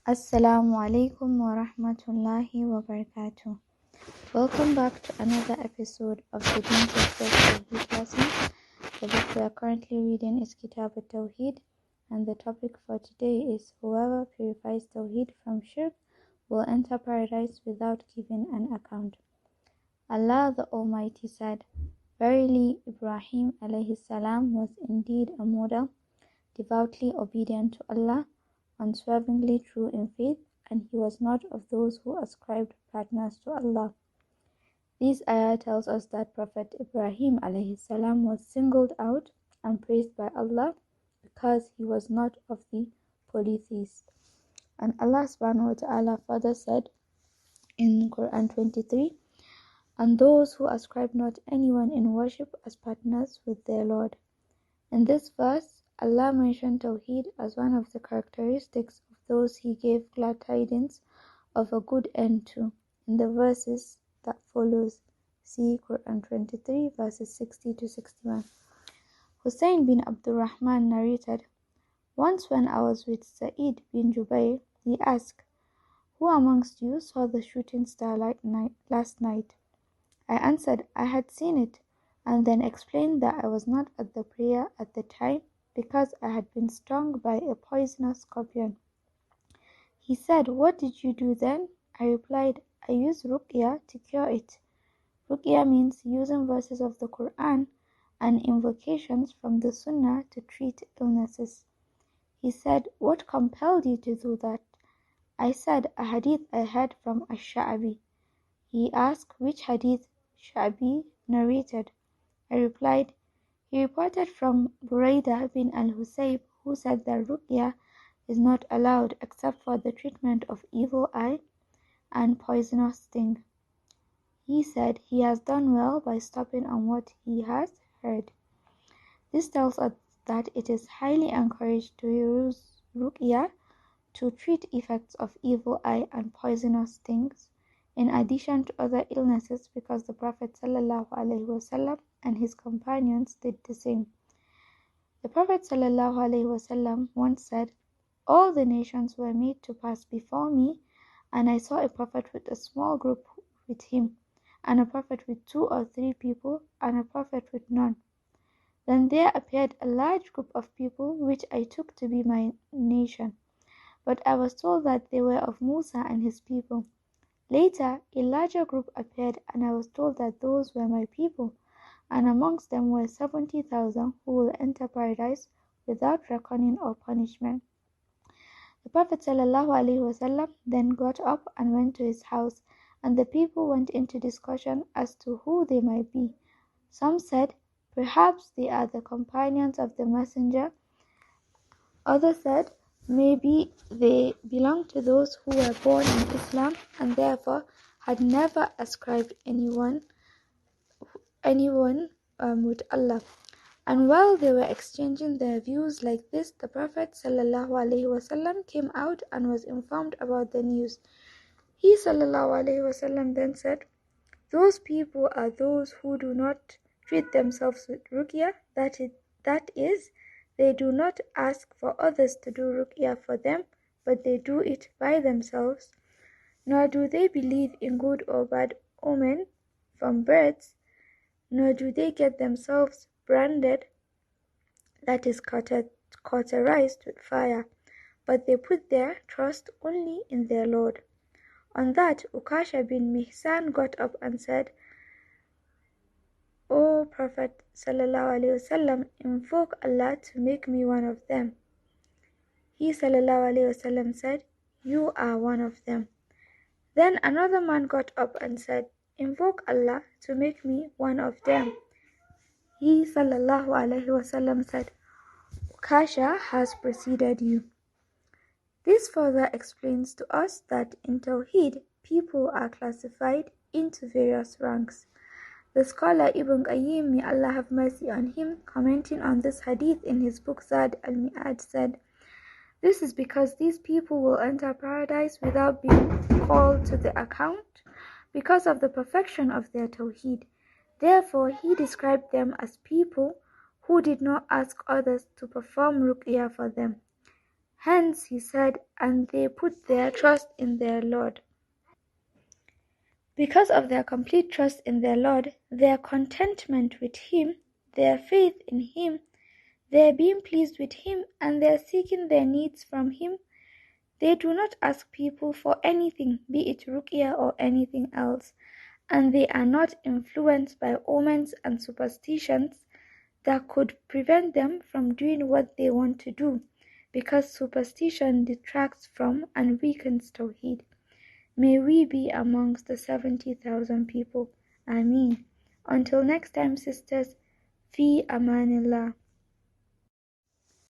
Assalamu alaikum wa rahmatullahi wa barakatuh. Welcome back to another episode of the Deen Tawheed lesson. The book we are currently reading is Kitab Tawheed, and the topic for today is whoever purifies Tawheed from shirk will enter paradise without giving an account. Allah the Almighty said, Verily Ibrahim alayhi salam was indeed a model, devoutly obedient to Allah, unswervingly true in faith, and he was not of those who ascribed partners to Allah. This ayah tells us that Prophet Ibrahim alayhi salam was singled out and praised by Allah because he was not of the polytheists. And Allah subhanahu wa ta'ala further said in Quran 23, and those who ascribe not anyone in worship as partners with their Lord. In this verse, Allah mentioned Tawheed as one of the characteristics of those He gave glad tidings of a good end to in the verses that follows. See Quran 23 verses 60 to 61. Hussein bin Abdurrahman narrated, once when I was with Sa'id bin Jubayr, he asked, who amongst you saw the shooting star last night? I answered, I had seen it, and then explained that I was not at the prayer at the time because I had been stung by a poisonous scorpion. He said, what did you do then? I replied, I used ruqya to cure it. Ruqya means using verses of the Quran and invocations from the Sunnah to treat illnesses. He said, what compelled you to do that? I said, a hadith I heard from Ash-Sha'bi. He asked which hadith Sha'bi narrated. I replied, he reported from Buraidah bin al-Husayb, who said that ruqya is not allowed except for the treatment of evil eye and poisonous sting. He said he has done well by stopping on what he has heard. This tells us that it is highly encouraged to use ruqya to treat effects of evil eye and poisonous stings, in addition to other illnesses, because the Prophet ﷺ and his companions did the same. The Prophet ﷺ once said, all the nations were made to pass before me, and I saw a prophet with a small group with him, and a prophet with 2 or 3 people, and a prophet with none. Then there appeared a large group of people, which I took to be my nation, but I was told that they were of Musa and his people. Later, a larger group appeared, and I was told that those were my people, and amongst them were 70,000 who will enter paradise without reckoning or punishment. The Prophet ﷺ then got up and went to his house, and the people went into discussion as to who they might be. Some said, perhaps they are the companions of the Messenger. Others said, maybe they belong to those who were born in Islam and therefore had never ascribed anyone with Allah. And while they were exchanging their views like this, the Prophet ﷺ came out and was informed about the news. He ﷺ then said, those people are those who do not treat themselves with ruqya, that is, they do not ask for others to do ruqya for them, but they do it by themselves, nor do they believe in good or bad omen from birds, nor do they get themselves branded, that is cauterized with fire, but they put their trust only in their Lord. On that, Ukasha bin Mihsan got up and said, O Prophet ﷺ, invoke Allah to make me one of them. He ﷺ said, you are one of them. Then another man got up and said, invoke Allah to make me one of them. He ﷺ said, Ukasha has preceded you. This further explains to us that in Tawheed, people are classified into various ranks. The scholar Ibn Qayyim, may Allah have mercy on him, commenting on this hadith in his book Zad al-Mi'ad said, this is because these people will enter paradise without being called to the account because of the perfection of their Tawheed. Therefore, he described them as people who did not ask others to perform ruqya for them. Hence he said, and they put their trust in their Lord. Because of their complete trust in their Lord, their contentment with Him, their faith in Him, their being pleased with Him, and their seeking their needs from Him, they do not ask people for anything, be it ruqyah or anything else, and they are not influenced by omens and superstitions that could prevent them from doing what they want to do, because superstition detracts from and weakens Tawheed. May we be amongst the 70,000 people. Ameen. Until next time, sisters, fi amanillah.